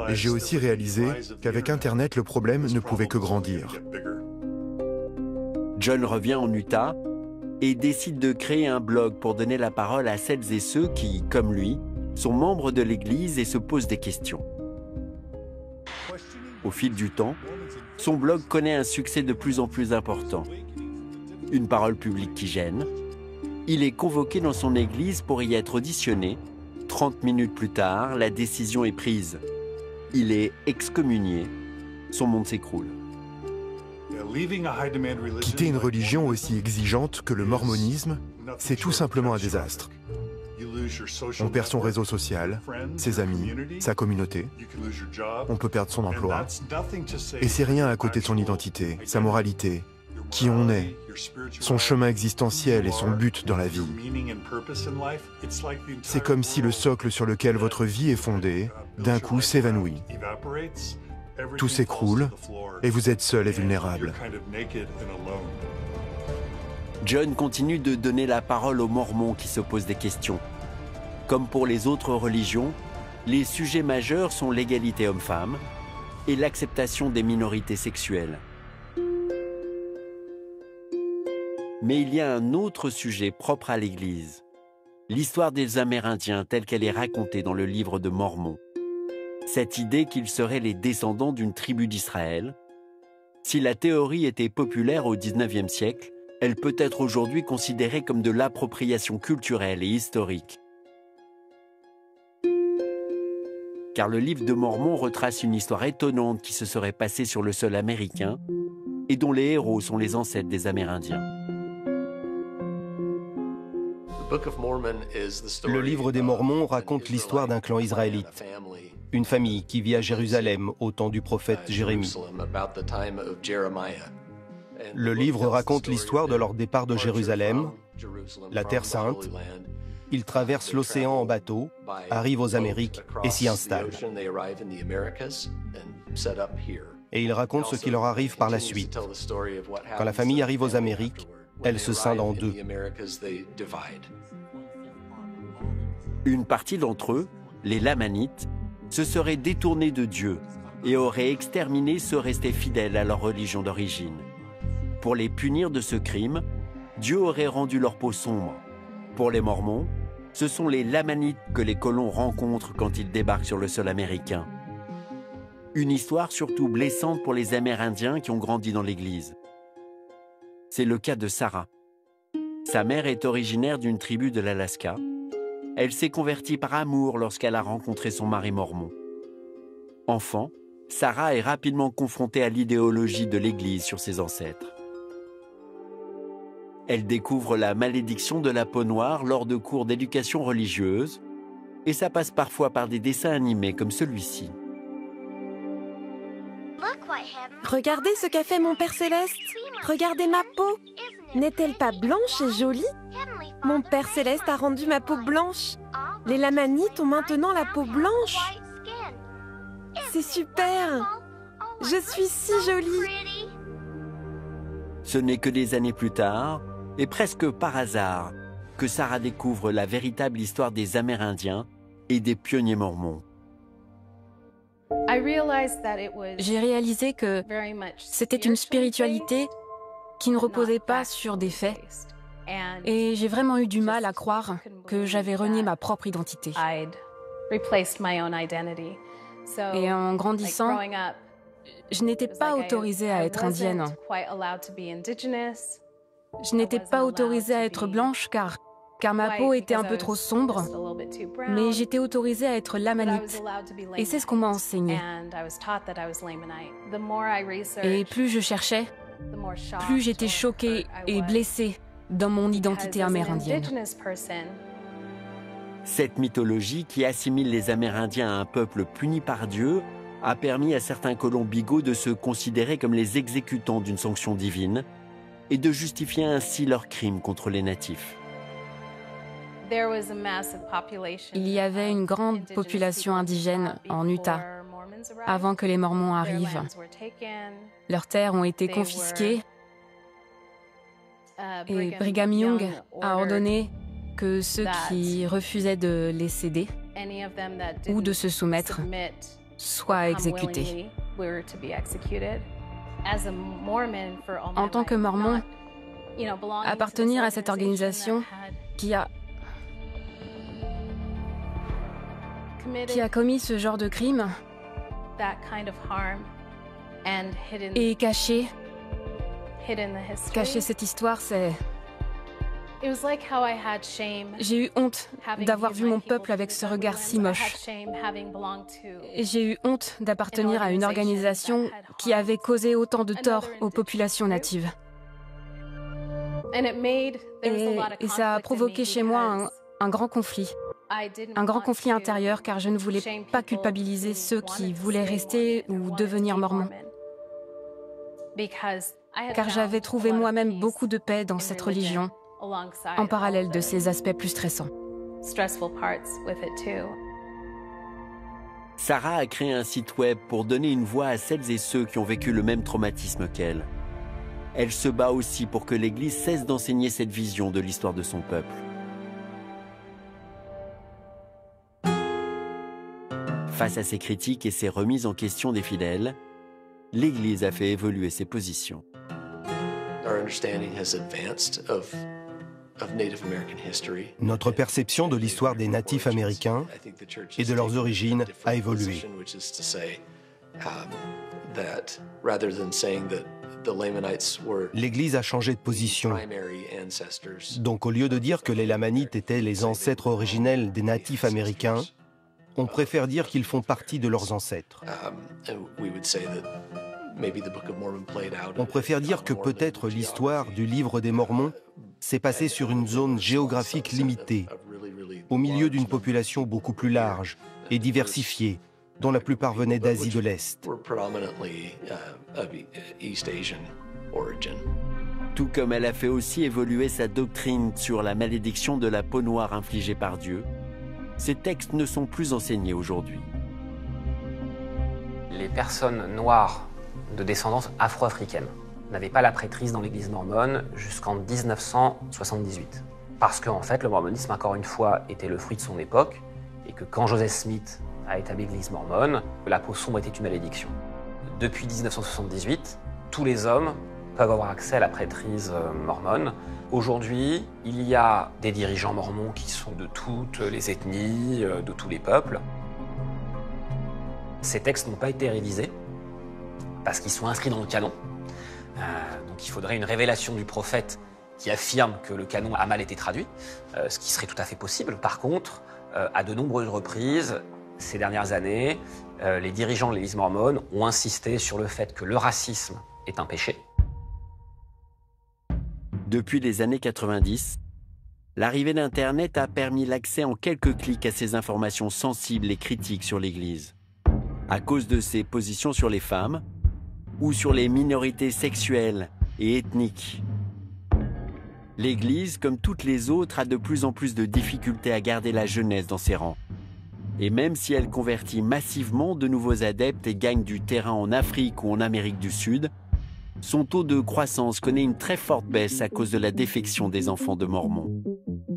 Et j'ai aussi réalisé qu'avec Internet, le problème ne pouvait que grandir. John revient en Utah et décide de créer un blog pour donner la parole à celles et ceux qui, comme lui, sont membres de l'Église et se posent des questions. Au fil du temps, son blog connaît un succès de plus en plus important. Une parole publique qui gêne. Il est convoqué dans son église pour y être auditionné. 30 minutes plus tard, la décision est prise. Il est excommunié. Son monde s'écroule. Quitter une religion aussi exigeante que le mormonisme, c'est tout simplement un désastre. On perd son réseau social, ses amis, sa communauté. On peut perdre son emploi. Et c'est rien à côté de son identité, sa moralité qui on est, son chemin existentiel et son but dans la vie. C'est comme si le socle sur lequel votre vie est fondée, d'un coup s'évanouit. Tout s'écroule et vous êtes seul et vulnérable. John continue de donner la parole aux Mormons qui se posent des questions. Comme pour les autres religions, les sujets majeurs sont l'égalité homme-femme et l'acceptation des minorités sexuelles. Mais il y a un autre sujet propre à l'Église, l'histoire des Amérindiens telle qu'elle est racontée dans le livre de Mormon. Cette idée qu'ils seraient les descendants d'une tribu d'Israël. Si la théorie était populaire au XIXe siècle, elle peut être aujourd'hui considérée comme de l'appropriation culturelle et historique. Car le livre de Mormon retrace une histoire étonnante qui se serait passée sur le sol américain et dont les héros sont les ancêtres des Amérindiens. Le livre des Mormons raconte l'histoire d'un clan israélite, une famille qui vit à Jérusalem au temps du prophète Jérémie. Le livre raconte l'histoire de leur départ de Jérusalem, la Terre Sainte. Ils traversent l'océan en bateau, arrivent aux Amériques et s'y installent. Et ils racontent ce qui leur arrive par la suite. Quand la famille arrive aux Amériques, elle se scinde en deux. Une partie d'entre eux, les Lamanites, se seraient détournés de Dieu et auraient exterminé ceux restés fidèles à leur religion d'origine. Pour les punir de ce crime, Dieu aurait rendu leur peau sombre. Pour les Mormons, ce sont les Lamanites que les colons rencontrent quand ils débarquent sur le sol américain. Une histoire surtout blessante pour les Amérindiens qui ont grandi dans l'Église. C'est le cas de Sarah. Sa mère est originaire d'une tribu de l'Alaska. Elle s'est convertie par amour lorsqu'elle a rencontré son mari mormon. Enfant, Sarah est rapidement confrontée à l'idéologie de l'Église sur ses ancêtres. Elle découvre la malédiction de la peau noire lors de cours d'éducation religieuse, et ça passe parfois par des dessins animés comme celui-ci. Regardez ce qu'a fait mon Père Céleste. Regardez ma peau. N'est-elle pas blanche et jolie? Mon Père Céleste a rendu ma peau blanche. Les Lamanites ont maintenant la peau blanche. C'est super. Je suis si jolie. Ce n'est que des années plus tard, et presque par hasard, que Sarah découvre la véritable histoire des Amérindiens et des pionniers mormons. J'ai réalisé que c'était une spiritualité qui ne reposait pas sur des faits. Et j'ai vraiment eu du mal à croire que j'avais renié ma propre identité. Et en grandissant, je n'étais pas autorisée à être indienne. Je n'étais pas autorisée à être blanche car ma peau était un peu trop sombre, mais j'étais autorisée à être lamanite. Et c'est ce qu'on m'a enseigné. Et plus je cherchais, plus j'étais choquée et blessée dans mon identité amérindienne. Cette mythologie qui assimile les Amérindiens à un peuple puni par Dieu a permis à certains colons bigots de se considérer comme les exécutants d'une sanction divine et de justifier ainsi leurs crimes contre les natifs. Il y avait une grande population indigène en Utah avant que les Mormons arrivent. Leurs terres ont été confisquées et Brigham Young a ordonné que ceux qui refusaient de les céder ou de se soumettre soient exécutés. En tant que Mormon, appartenir à cette organisation qui a commis ce genre de crime et cacher cette histoire, c'est... J'ai eu honte d'avoir vu mon peuple avec ce regard si moche. J'ai eu honte d'appartenir à une organisation qui avait causé autant de tort aux populations natives. Et ça a provoqué chez moi un grand conflit. Un grand conflit intérieur car je ne voulais pas culpabiliser ceux qui voulaient rester ou devenir mormons. car j'avais trouvé moi-même beaucoup de paix dans cette religion, en parallèle de ces aspects plus stressants. Sarah a créé un site web pour donner une voix à celles et ceux qui ont vécu le même traumatisme qu'elle. Elle se bat aussi pour que l'Église cesse d'enseigner cette vision de l'histoire de son peuple. Face à ces critiques et ces remises en question des fidèles, l'Église a fait évoluer ses positions. Notre perception de l'histoire des natifs américains et de leurs origines a évolué. L'Église a changé de position. Donc au lieu de dire que les Lamanites étaient les ancêtres originels des natifs américains, on préfère dire qu'ils font partie de leurs ancêtres. On préfère dire que peut-être l'histoire du livre des Mormons s'est passée sur une zone géographique limitée, au milieu d'une population beaucoup plus large et diversifiée, dont la plupart venaient d'Asie de l'Est. Tout comme elle a fait aussi évoluer sa doctrine sur la malédiction de la peau noire infligée par Dieu, ces textes ne sont plus enseignés aujourd'hui. Les personnes noires de descendance afro-africaine n'avaient pas la prêtrise dans l'église mormone jusqu'en 1978. Parce qu'en fait, le mormonisme, encore une fois, était le fruit de son époque, et que quand Joseph Smith a établi l'église mormone, la peau sombre était une malédiction. Depuis 1978, tous les hommes peuvent avoir accès à la prêtrise mormone. Aujourd'hui, il y a des dirigeants mormons qui sont de toutes les ethnies, de tous les peuples. Ces textes n'ont pas été révisés parce qu'ils sont inscrits dans le canon. Donc il faudrait une révélation du prophète qui affirme que le canon a mal été traduit, ce qui serait tout à fait possible. Par contre, à de nombreuses reprises, ces dernières années, les dirigeants de l'église mormone ont insisté sur le fait que le racisme est un péché. Depuis les années 90, l'arrivée d'Internet a permis l'accès en quelques clics à ces informations sensibles et critiques sur l'Église. À cause de ses positions sur les femmes ou sur les minorités sexuelles et ethniques. L'Église, comme toutes les autres, a de plus en plus de difficultés à garder la jeunesse dans ses rangs. Et même si elle convertit massivement de nouveaux adeptes et gagne du terrain en Afrique ou en Amérique du Sud, son taux de croissance connaît une très forte baisse à cause de la défection des enfants de Mormons.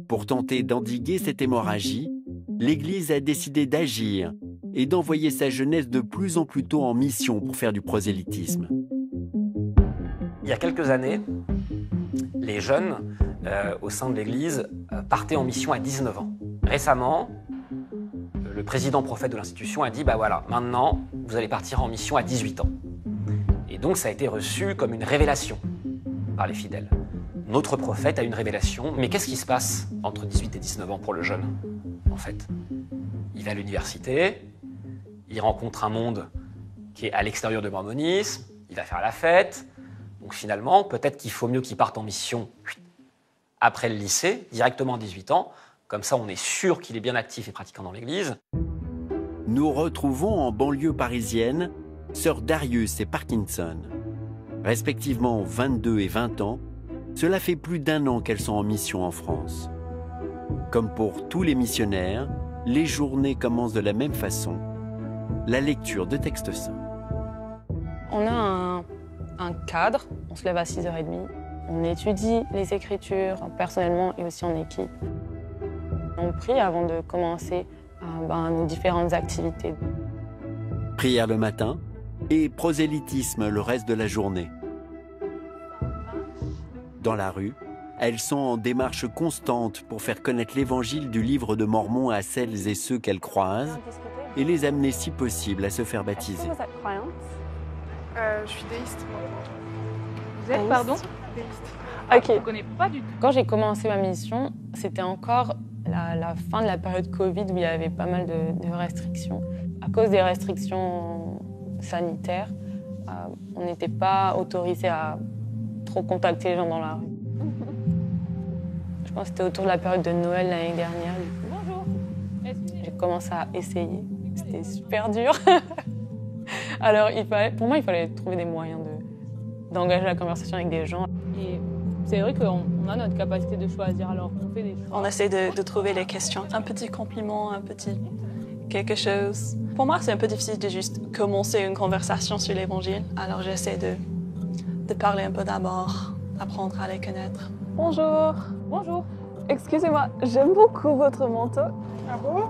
Pour tenter d'endiguer cette hémorragie, l'Église a décidé d'agir et d'envoyer sa jeunesse de plus en plus tôt en mission pour faire du prosélytisme. Il y a quelques années, les jeunes au sein de l'Église partaient en mission à 19 ans. Récemment, le président prophète de l'institution a dit « bah voilà, maintenant, vous allez partir en mission à 18 ans ». Et donc ça a été reçu comme une révélation par les fidèles. Notre prophète a une révélation, mais qu'est-ce qui se passe entre 18 et 19 ans pour le jeune, en fait? Il va à l'université, il rencontre un monde qui est à l'extérieur du mormonisme, il va faire la fête. Donc finalement, peut-être qu'il faut mieux qu'il parte en mission après le lycée, directement à 18 ans. Comme ça, on est sûr qu'il est bien actif et pratiquant dans l'Église. Nous retrouvons en banlieue parisienne sœurs Darius et Parkinson. Respectivement 22 et 20 ans, cela fait plus d'1 an qu'elles sont en mission en France. Comme pour tous les missionnaires, les journées commencent de la même façon, la lecture de textes saints. On a un cadre, on se lève à 6h30, on étudie les Écritures personnellement et aussi en équipe. On prie avant de commencer nos différentes activités. Prière le matin et prosélytisme le reste de la journée. Dans la rue, elles sont en démarche constante pour faire connaître l'évangile du livre de Mormon à celles et ceux qu'elles croisent et les amener si possible à se faire baptiser. Je suis déiste. Vous êtes, pardon? Déiste. Ok. Je ne connais pas du tout. Quand j'ai commencé ma mission, c'était encore la fin de la période Covid où il y avait pas mal de restrictions. À cause des restrictions sanitaires, on n'était pas autorisé à trop contacter les gens dans la rue. Je pense que c'était autour de la période de Noël l'année dernière. Bonjour. J'ai commencé à essayer. C'était super dur. Alors, pour moi, il fallait trouver des moyens d'engager la conversation avec des gens. Et c'est vrai qu'on a notre capacité de choisir, alors on fait des choix. On essaie de trouver les questions. Un petit compliment, un petit quelque chose. Pour moi, c'est un peu difficile de juste commencer une conversation sur l'Évangile. Alors j'essaie de parler un peu d'abord, apprendre à les connaître. Bonjour. Bonjour. Excusez-moi, j'aime beaucoup votre manteau. Ah bon?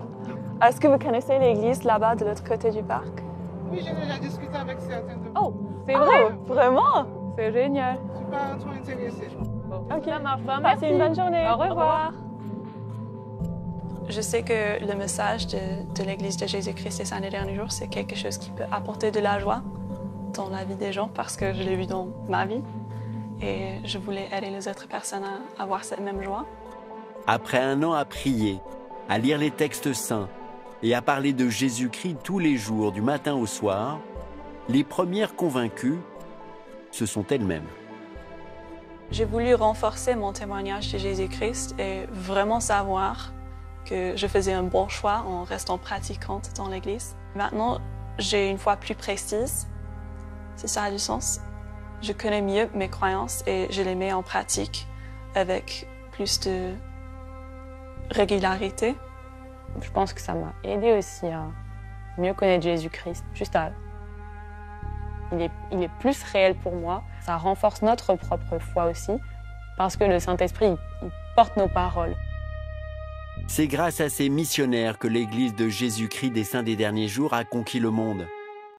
Est-ce que vous connaissez l'église là-bas de l'autre côté du parc? Oui, j'ai déjà discuté avec certains de vous. Oh, c'est vrai? Vraiment? C'est génial. Je suis pas trop intéressée. Bon. Ok, ça marche. Passez une bonne journée. Au revoir. Je sais que le message de l'Église de Jésus-Christ des 5 derniers jours, c'est quelque chose qui peut apporter de la joie dans la vie des gens parce que je l'ai vu dans ma vie et je voulais aider les autres personnes à avoir cette même joie. Après un an à prier, à lire les textes saints et à parler de Jésus-Christ tous les jours, du matin au soir, les premières convaincues, ce sont elles-mêmes. J'ai voulu renforcer mon témoignage de Jésus-Christ et vraiment savoir que je faisais un bon choix en restant pratiquante dans l'Église. Maintenant, j'ai une foi plus précise, si ça a du sens. Je connais mieux mes croyances et je les mets en pratique avec plus de régularité. Je pense que ça m'a aidé aussi à mieux connaître Jésus-Christ, il est plus réel pour moi. Ça renforce notre propre foi aussi, parce que le Saint-Esprit, il porte nos paroles. C'est grâce à ces missionnaires que l'Église de Jésus-Christ des Saints des Derniers Jours a conquis le monde.